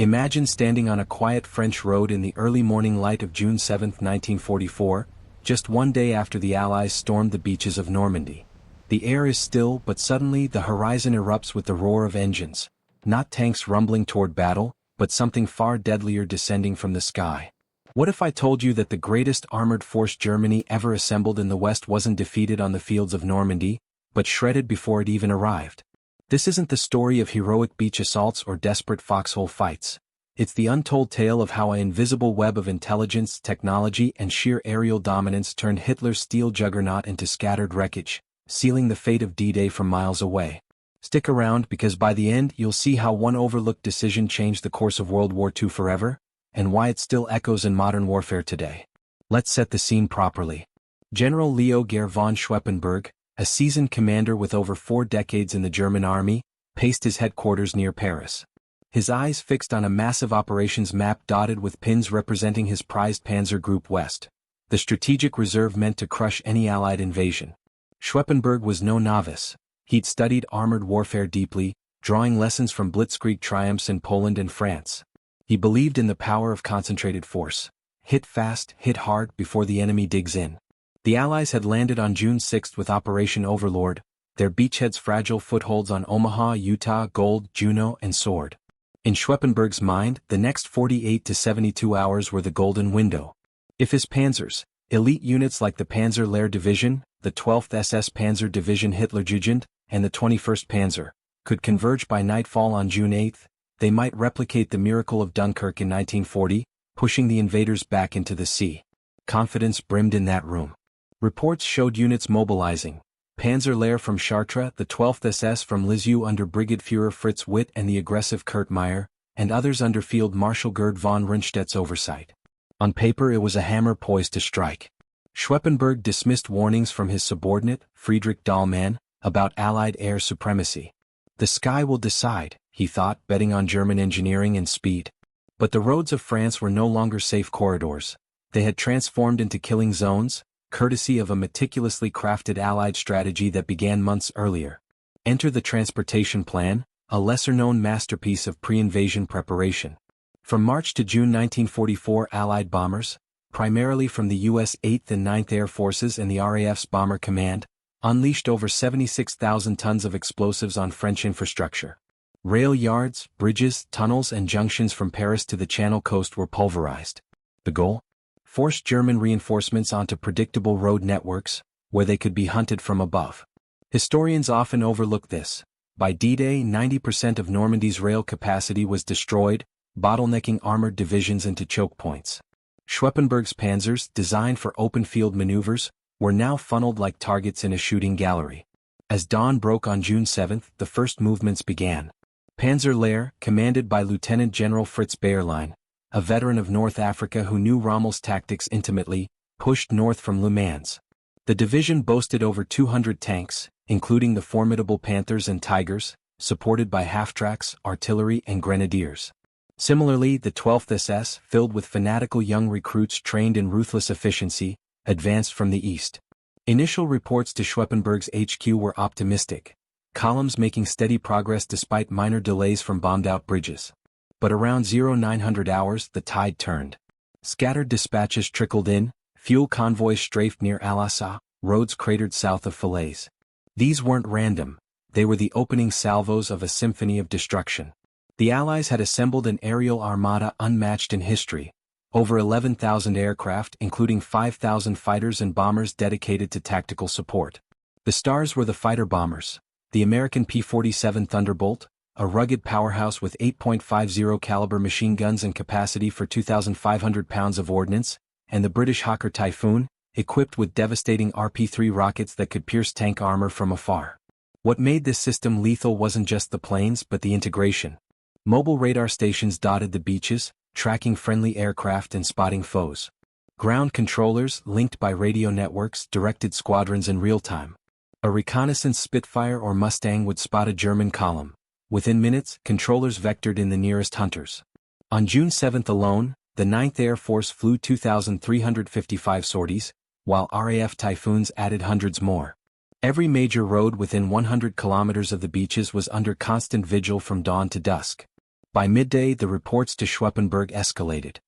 Imagine standing on a quiet French road in the early morning light of June 7, 1944, just one day after the Allies stormed the beaches of Normandy. The air is still, but suddenly the horizon erupts with the roar of engines. Not tanks rumbling toward battle, but something far deadlier descending from the sky. What if I told you that the greatest armored force Germany ever assembled in the West wasn't defeated on the fields of Normandy, but shredded before it even arrived? This isn't the story of heroic beach assaults or desperate foxhole fights. It's the untold tale of how an invisible web of intelligence, technology, and sheer aerial dominance turned Hitler's steel juggernaut into scattered wreckage, sealing the fate of D-Day from miles away. Stick around, because by the end you'll see how one overlooked decision changed the course of World War II forever, and why it still echoes in modern warfare today. Let's set the scene properly. General Leo Geyr von Schweppenburg, a seasoned commander with over 4 decades in the German army, paced his headquarters near Paris. His eyes fixed on a massive operations map dotted with pins representing his prized Panzer Group West, the strategic reserve meant to crush any Allied invasion. Schweppenburg was no novice. He'd studied armored warfare deeply, drawing lessons from blitzkrieg triumphs in Poland and France. He believed in the power of concentrated force. Hit fast, hit hard before the enemy digs in. The Allies had landed on June 6 with Operation Overlord, their beachheads fragile footholds on Omaha, Utah, Gold, Juno, and Sword. In Schweppenburg's mind, the next 48 to 72 hours were the golden window. If his panzers, elite units like the Panzer Lehr Division, the 12th SS Panzer Division Hitlerjugend, and the 21st Panzer, could converge by nightfall on June 8, they might replicate the miracle of Dunkirk in 1940, pushing the invaders back into the sea. Confidence brimmed in that room. Reports showed units mobilizing. Panzer Lehr from Chartres, the 12th SS from Lisieux under Brigadefuhrer Fritz Witt and the aggressive Kurt Meyer, and others under Field Marshal Gerd von Rundstedt's oversight. On paper it was a hammer poised to strike. Schweppenburg dismissed warnings from his subordinate, Friedrich Dahlmann, about Allied air supremacy. The sky will decide, he thought, betting on German engineering and speed. But the roads of France were no longer safe corridors. They had transformed into killing zones, courtesy of a meticulously crafted Allied strategy that began months earlier. Enter the Transportation Plan, a lesser-known masterpiece of pre-invasion preparation. From March to June 1944, Allied bombers, primarily from the U.S. 8th and 9th Air Forces and the RAF's Bomber Command, unleashed over 76,000 tons of explosives on French infrastructure. Rail yards, bridges, tunnels, and junctions from Paris to the Channel coast were pulverized. The goal? Force German reinforcements onto predictable road networks, where they could be hunted from above. Historians often overlook this. By D-Day, 90% of Normandy's rail capacity was destroyed, bottlenecking armored divisions into choke points. Schweppenburg's panzers, designed for open-field maneuvers, were now funneled like targets in a shooting gallery. As dawn broke on June 7, the first movements began. Panzer Lehr, commanded by Lieutenant General Fritz Bayerlein, a veteran of North Africa who knew Rommel's tactics intimately, pushed north from Le Mans. The division boasted over 200 tanks, including the formidable Panthers and Tigers, supported by half-tracks, artillery, and grenadiers. Similarly, the 12th SS, filled with fanatical young recruits trained in ruthless efficiency, advanced from the east. Initial reports to Schweppenburg's HQ were optimistic, columns making steady progress despite minor delays from bombed-out bridges. But around 0900 hours, the tide turned. Scattered dispatches trickled in, fuel convoys strafed near Alassa, roads cratered south of Falaise. These weren't random, they were the opening salvos of a symphony of destruction. The Allies had assembled an aerial armada unmatched in history, over 11,000 aircraft including 5,000 fighters and bombers dedicated to tactical support. The stars were the fighter bombers, the American P-47 Thunderbolt, a rugged powerhouse with 8.50 caliber machine guns and capacity for 2,500 pounds of ordnance, and the British Hawker Typhoon, equipped with devastating RP-3 rockets that could pierce tank armor from afar. What made this system lethal wasn't just the planes but the integration. Mobile radar stations dotted the beaches, tracking friendly aircraft and spotting foes. Ground controllers, linked by radio networks, directed squadrons in real time. A reconnaissance Spitfire or Mustang would spot a German column. Within minutes, controllers vectored in the nearest hunters. On June 7th alone, the 9th Air Force flew 2,355 sorties, while RAF Typhoons added hundreds more. Every major road within 100 kilometers of the beaches was under constant vigil from dawn to dusk. By midday the reports to Schweppenburg escalated.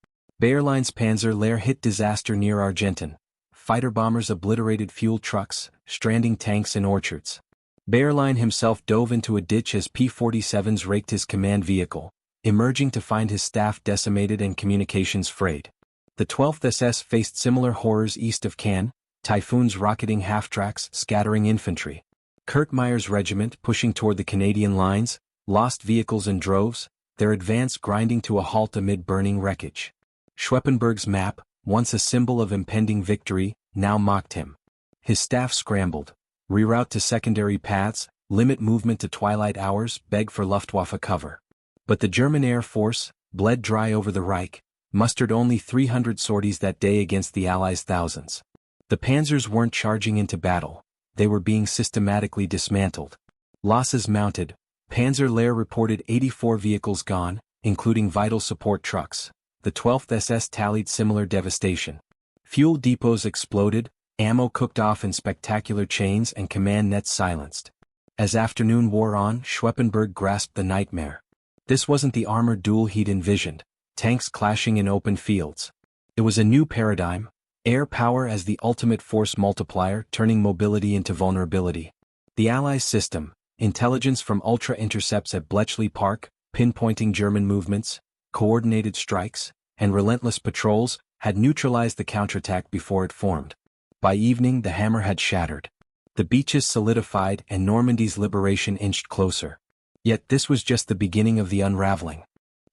Bayerlein's Panzer Lehr hit disaster near Argenton. Fighter bombers obliterated fuel trucks, stranding tanks in orchards. Bayerlein himself dove into a ditch as P-47s raked his command vehicle, emerging to find his staff decimated and communications frayed. The 12th SS faced similar horrors east of Cannes, typhoons rocketing half-tracks, scattering infantry. Kurt Meyer's regiment pushing toward the Canadian lines, lost vehicles in droves, their advance grinding to a halt amid burning wreckage. Schweppenburg's map, once a symbol of impending victory, now mocked him. His staff scrambled, reroute to secondary paths, limit movement to twilight hours, beg for Luftwaffe cover. But the German Air Force, bled dry over the Reich, mustered only 300 sorties that day against the Allies' thousands. The Panzers weren't charging into battle, they were being systematically dismantled. Losses mounted. Panzer Lehr reported 84 vehicles gone, including vital support trucks. The 12th SS tallied similar devastation. Fuel depots exploded, ammo cooked off in spectacular chains and command nets silenced. As afternoon wore on, Schweppenburg grasped the nightmare. This wasn't the armored duel he'd envisioned, tanks clashing in open fields. It was a new paradigm, air power as the ultimate force multiplier turning mobility into vulnerability. The Allies' system, intelligence from ultra-intercepts at Bletchley Park, pinpointing German movements, coordinated strikes, and relentless patrols, had neutralized the counterattack before it formed. By evening the hammer had shattered. The beaches solidified and Normandy's liberation inched closer. Yet this was just the beginning of the unraveling.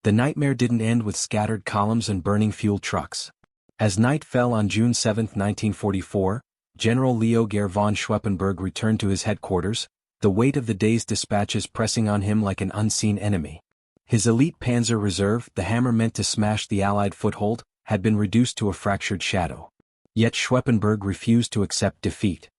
The nightmare didn't end with scattered columns and burning fuel trucks. As night fell on June 7, 1944, General Leo Geyr von Schweppenburg returned to his headquarters, the weight of the day's dispatches pressing on him like an unseen enemy. His elite Panzer Reserve, the hammer meant to smash the Allied foothold, had been reduced to a fractured shadow. Yet Schweppenburg refused to accept defeat.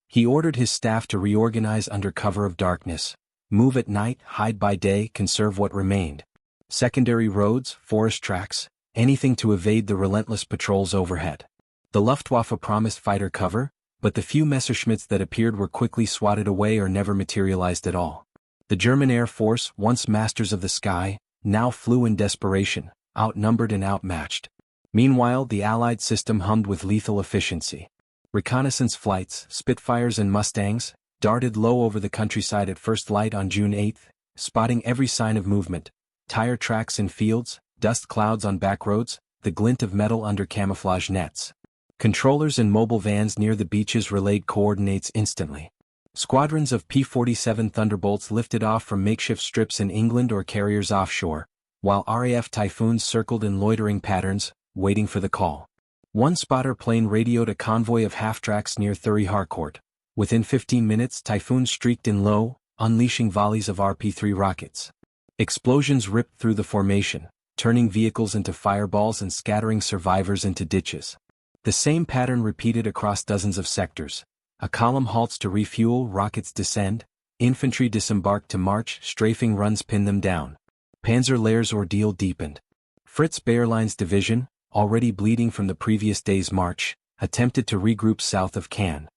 He ordered his staff to reorganize under cover of darkness, move at night, hide by day, conserve what remained. Secondary roads, forest tracks, anything to evade the relentless patrols overhead. The Luftwaffe promised fighter cover, but the few Messerschmitts that appeared were quickly swatted away or never materialized at all. The German Air Force, once masters of the sky, now flew in desperation, outnumbered and outmatched. Meanwhile, the Allied system hummed with lethal efficiency. Reconnaissance flights, Spitfires and Mustangs, darted low over the countryside at first light on June 8, spotting every sign of movement: tire tracks in fields, dust clouds on backroads, the glint of metal under camouflage nets. Controllers in mobile vans near the beaches relayed coordinates instantly. Squadrons of P-47 Thunderbolts lifted off from makeshift strips in England or carriers offshore, while RAF Typhoons circled in loitering patterns, waiting for the call. One spotter plane radioed a convoy of half-tracks near Thury Harcourt. Within 15 minutes, Typhoons streaked in low, unleashing volleys of RP-3 rockets. Explosions ripped through the formation, turning vehicles into fireballs and scattering survivors into ditches. The same pattern repeated across dozens of sectors. A column halts to refuel, rockets descend, infantry disembark to march, strafing runs pin them down. Panzer Lehr's ordeal deepened. Fritz Bayerlein's division, already bleeding from the previous day's march, attempted to regroup south of Cannes.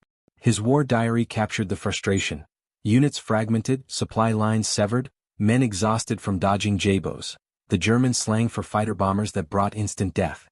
His war diary captured the frustration. Units fragmented, supply lines severed, men exhausted from dodging Jabos, the German slang for fighter bombers that brought instant death.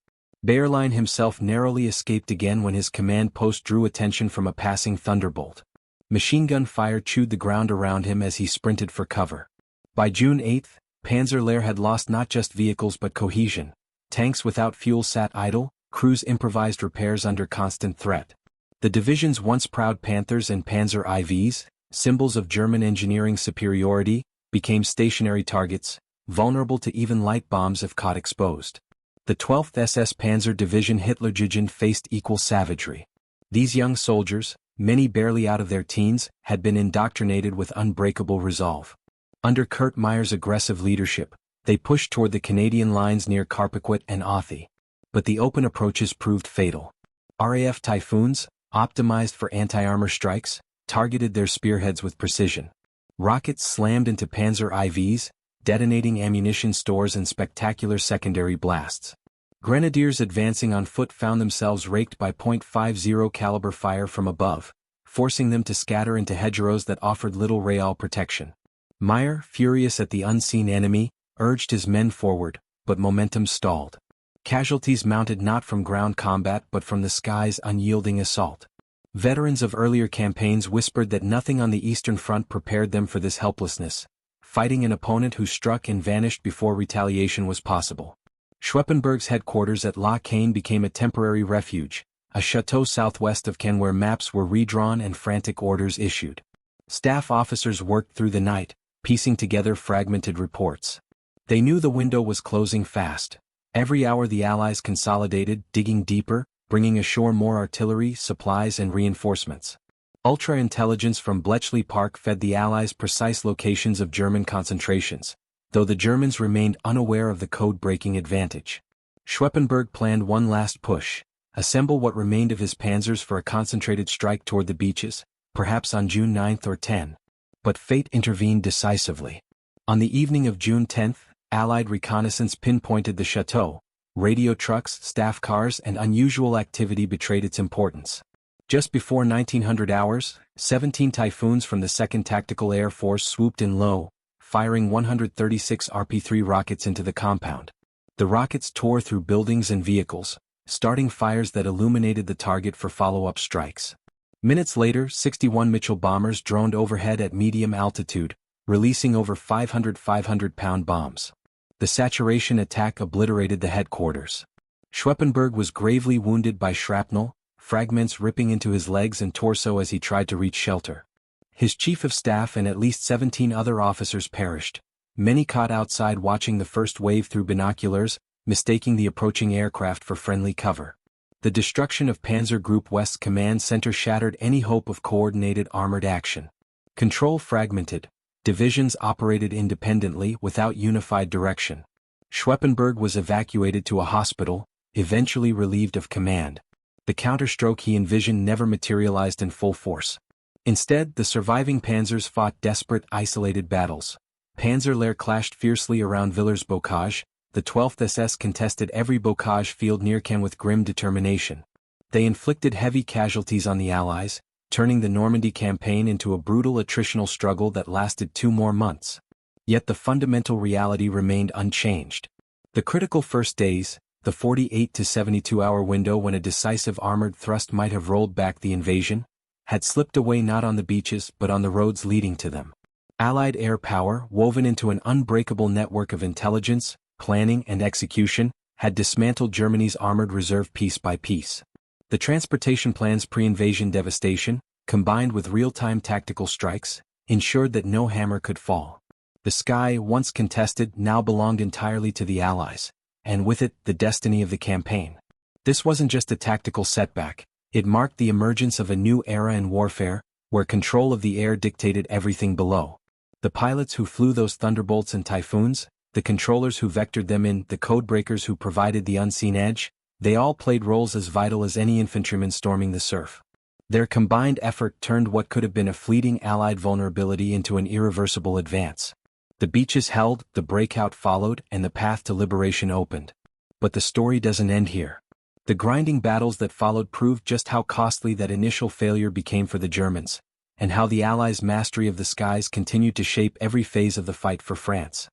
Bayerlein himself narrowly escaped again when his command post drew attention from a passing thunderbolt. Machine gun fire chewed the ground around him as he sprinted for cover. By June 8, Panzer Lehr had lost not just vehicles but cohesion. Tanks without fuel sat idle, crews improvised repairs under constant threat. The division's once proud Panthers and Panzer IVs, symbols of German engineering superiority, became stationary targets, vulnerable to even light bombs if caught exposed. The 12th SS Panzer Division Hitlerjugend faced equal savagery. These young soldiers, many barely out of their teens, had been indoctrinated with unbreakable resolve. Under Kurt Meyer's aggressive leadership, they pushed toward the Canadian lines near Carpiquet and Authie. But the open approaches proved fatal. RAF Typhoons, optimized for anti-armor strikes, targeted their spearheads with precision. Rockets slammed into Panzer IVs, detonating ammunition stores and spectacular secondary blasts. Grenadiers advancing on foot found themselves raked by .50 caliber fire from above, forcing them to scatter into hedgerows that offered little real protection. Meyer, furious at the unseen enemy, urged his men forward, but momentum stalled. Casualties mounted not from ground combat but from the sky's unyielding assault. Veterans of earlier campaigns whispered that nothing on the Eastern Front prepared them for this helplessness, fighting an opponent who struck and vanished before retaliation was possible. Schweppenburg's headquarters at La Caine became a temporary refuge, a chateau southwest of Caen where maps were redrawn and frantic orders issued. Staff officers worked through the night, piecing together fragmented reports. They knew the window was closing fast. Every hour the Allies consolidated, digging deeper, bringing ashore more artillery, supplies and reinforcements. Ultra-intelligence from Bletchley Park fed the Allies precise locations of German concentrations, though the Germans remained unaware of the code-breaking advantage. Schweppenburg planned one last push, assemble what remained of his panzers for a concentrated strike toward the beaches, perhaps on June 9 or 10. But fate intervened decisively. On the evening of June 10, Allied reconnaissance pinpointed the chateau. Radio trucks, staff cars and unusual activity betrayed its importance. Just before 1900 hours, 17 Typhoons from the 2nd Tactical Air Force swooped in low, firing 136 RP-3 rockets into the compound. The rockets tore through buildings and vehicles, starting fires that illuminated the target for follow-up strikes. Minutes later, 61 Mitchell bombers droned overhead at medium altitude, releasing over 500 500-pound bombs. The saturation attack obliterated the headquarters. Schweppenburg was gravely wounded by shrapnel, fragments ripping into his legs and torso as he tried to reach shelter. His chief of staff and at least 17 other officers perished, many caught outside watching the first wave through binoculars, mistaking the approaching aircraft for friendly cover. The destruction of Panzer Group West's command center shattered any hope of coordinated armored action. Control fragmented. Divisions operated independently without unified direction. Schweppenburg was evacuated to a hospital, eventually relieved of command. The counterstroke he envisioned never materialized in full force. Instead, the surviving panzers fought desperate, isolated battles. Panzer Lehr clashed fiercely around Villers-Bocage. The 12th SS contested every bocage field near Caen with grim determination. They inflicted heavy casualties on the Allies, turning the Normandy campaign into a brutal attritional struggle that lasted 2 more months. Yet the fundamental reality remained unchanged. The critical first days, the 48 to 72-hour window when a decisive armored thrust might have rolled back the invasion, had slipped away not on the beaches but on the roads leading to them. Allied air power, woven into an unbreakable network of intelligence, planning and execution, had dismantled Germany's armored reserve piece by piece. The transportation plan's pre-invasion devastation, combined with real-time tactical strikes, ensured that no hammer could fall. The sky, once contested, now belonged entirely to the Allies, and with it, the destiny of the campaign. This wasn't just a tactical setback, it marked the emergence of a new era in warfare, where control of the air dictated everything below. The pilots who flew those Thunderbolts and Typhoons, the controllers who vectored them in, the codebreakers who provided the unseen edge, they all played roles as vital as any infantryman storming the surf. Their combined effort turned what could have been a fleeting Allied vulnerability into an irreversible advance. The beaches held, the breakout followed, and the path to liberation opened. But the story doesn't end here. The grinding battles that followed proved just how costly that initial failure became for the Germans, and how the Allies' mastery of the skies continued to shape every phase of the fight for France.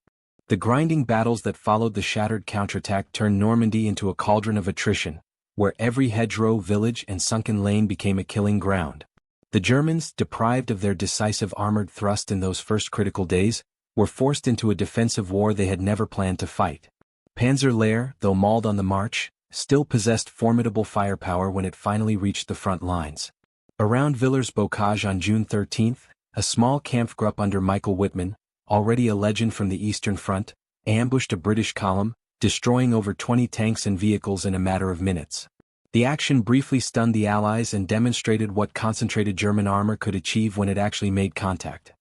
The grinding battles that followed the shattered counterattack turned Normandy into a cauldron of attrition, where every hedgerow, village, and sunken lane became a killing ground. The Germans, deprived of their decisive armored thrust in those first critical days, were forced into a defensive war they had never planned to fight. Panzer Lehr, though mauled on the march, still possessed formidable firepower when it finally reached the front lines. Around Villers-Bocage on June 13, a small Kampfgruppe under Michael Wittmann, already a legend from the Eastern Front, ambushed a British column, destroying over 20 tanks and vehicles in a matter of minutes. The action briefly stunned the Allies and demonstrated what concentrated German armor could achieve when it actually made contact.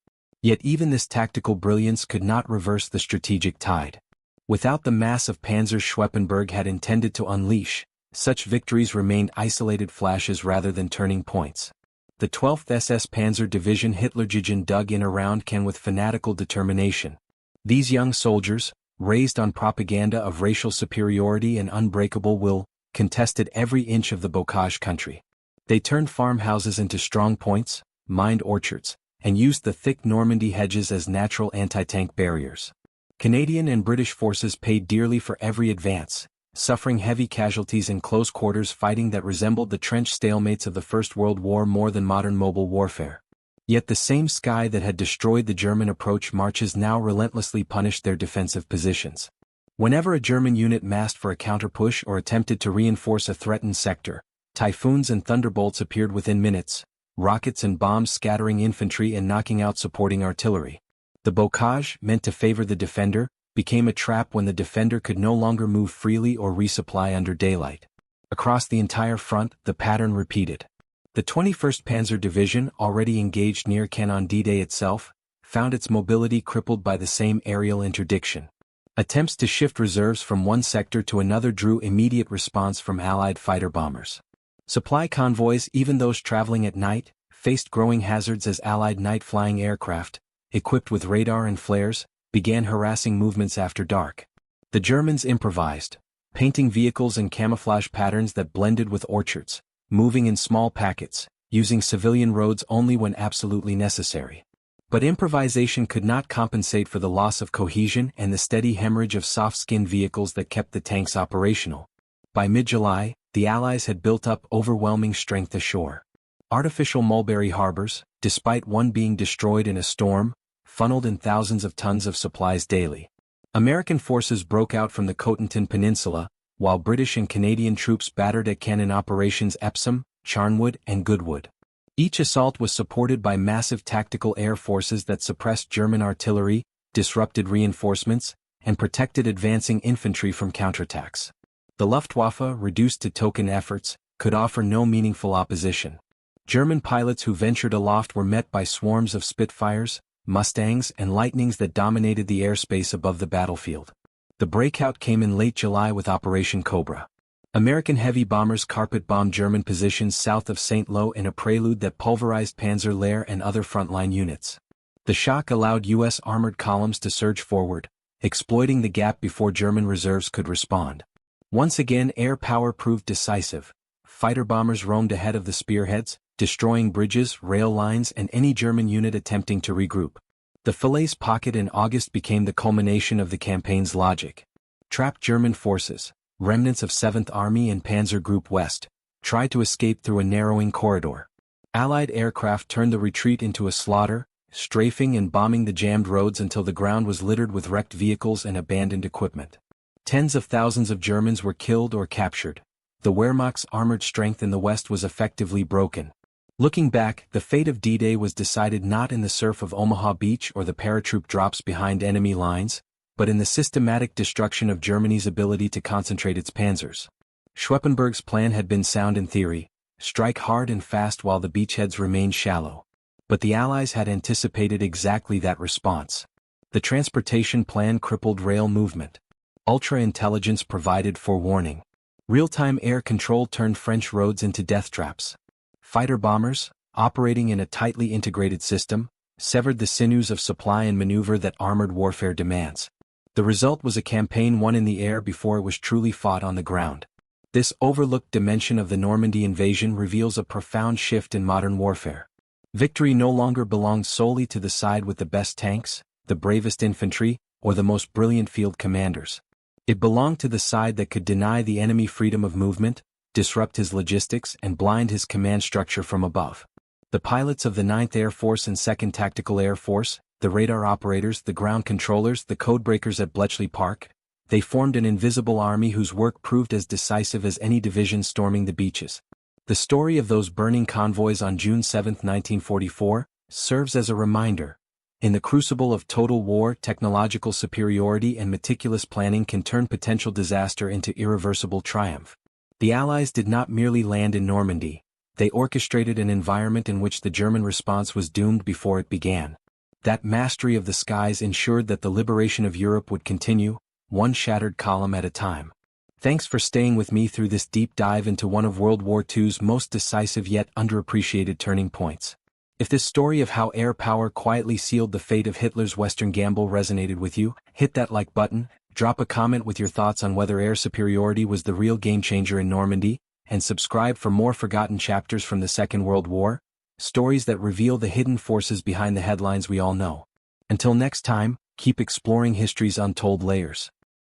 Yet even this tactical brilliance could not reverse the strategic tide. Without the mass of panzers Schweppenburg had intended to unleash, such victories remained isolated flashes rather than turning points. The 12th SS Panzer Division Hitlerjugend dug in around Caen with fanatical determination. These young soldiers, raised on propaganda of racial superiority and unbreakable will, contested every inch of the Bocage country. They turned farmhouses into strong points, mined orchards, and used the thick Normandy hedges as natural anti-tank barriers. Canadian and British forces paid dearly for every advance, suffering heavy casualties in close quarters fighting that resembled the trench stalemates of the First World War more than modern mobile warfare. Yet the same sky that had destroyed the German approach marches now relentlessly punished their defensive positions. Whenever a German unit massed for a counterpush or attempted to reinforce a threatened sector, typhoons and thunderbolts appeared within minutes, rockets and bombs scattering infantry and knocking out supporting artillery. The bocage, meant to favor the defender, became a trap when the defender could no longer move freely or resupply under daylight. Across the entire front, the pattern repeated. The 21st Panzer Division, already engaged near Caen on D-Day itself, found its mobility crippled by the same aerial interdiction. Attempts to shift reserves from one sector to another drew immediate response from Allied fighter bombers. Supply convoys, even those traveling at night, faced growing hazards as Allied night-flying aircraft, equipped with radar and flares, began harassing movements after dark. The Germans improvised, painting vehicles in camouflage patterns that blended with orchards, moving in small packets, using civilian roads only when absolutely necessary. But improvisation could not compensate for the loss of cohesion and the steady hemorrhage of soft-skinned vehicles that kept the tanks operational. By mid-July, the Allies had built up overwhelming strength ashore. Artificial mulberry harbors, despite one being destroyed in a storm, funneled in thousands of tons of supplies daily. American forces broke out from the Cotentin Peninsula, while British and Canadian troops battered at cannon operations Epsom, Charnwood, and Goodwood. Each assault was supported by massive tactical air forces that suppressed German artillery, disrupted reinforcements, and protected advancing infantry from counterattacks. The Luftwaffe, reduced to token efforts, could offer no meaningful opposition. German pilots who ventured aloft were met by swarms of Spitfires, Mustangs, and Lightnings that dominated the airspace above the battlefield. The breakout came in late July with Operation Cobra. American heavy bombers carpet-bombed German positions south of St. Lo in a prelude that pulverized Panzer Lehr and other frontline units. The shock allowed U.S. armored columns to surge forward, exploiting the gap before German reserves could respond. Once again, air power proved decisive. Fighter bombers roamed ahead of the spearheads, destroying bridges, rail lines, and any German unit attempting to regroup. The Falaise Pocket in August became the culmination of the campaign's logic. Trapped German forces, remnants of 7th Army and Panzer Group West, tried to escape through a narrowing corridor. Allied aircraft turned the retreat into a slaughter, strafing and bombing the jammed roads until the ground was littered with wrecked vehicles and abandoned equipment. Tens of thousands of Germans were killed or captured. The Wehrmacht's armored strength in the West was effectively broken. Looking back, the fate of D-Day was decided not in the surf of Omaha Beach or the paratroop drops behind enemy lines, but in the systematic destruction of Germany's ability to concentrate its panzers. Schweppenburg's plan had been sound in theory: strike hard and fast while the beachheads remained shallow. But the Allies had anticipated exactly that response. The transportation plan crippled rail movement. Ultra-intelligence provided forewarning. Real-time air control turned French roads into death traps. Fighter bombers, operating in a tightly integrated system, severed the sinews of supply and maneuver that armored warfare demands. The result was a campaign won in the air before it was truly fought on the ground. This overlooked dimension of the Normandy invasion reveals a profound shift in modern warfare. Victory no longer belonged solely to the side with the best tanks, the bravest infantry, or the most brilliant field commanders. It belonged to the side that could deny the enemy freedom of movement, disrupt his logistics, and blind his command structure from above. The pilots of the 9th Air Force and 2nd Tactical Air Force, the radar operators, the ground controllers, the codebreakers at Bletchley Park, they formed an invisible army whose work proved as decisive as any division storming the beaches. The story of those burning convoys on June 7, 1944, serves as a reminder. In the crucible of total war, technological superiority and meticulous planning can turn potential disaster into irreversible triumph. The Allies did not merely land in Normandy, they orchestrated an environment in which the German response was doomed before it began. That mastery of the skies ensured that the liberation of Europe would continue, one shattered column at a time. Thanks for staying with me through this deep dive into one of World War II's most decisive yet underappreciated turning points. If this story of how air power quietly sealed the fate of Hitler's Western gamble resonated with you, hit that like button, drop a comment with your thoughts on whether air superiority was the real game-changer in Normandy, and subscribe for more forgotten chapters from the Second World War, stories that reveal the hidden forces behind the headlines we all know. Until next time, keep exploring history's untold layers.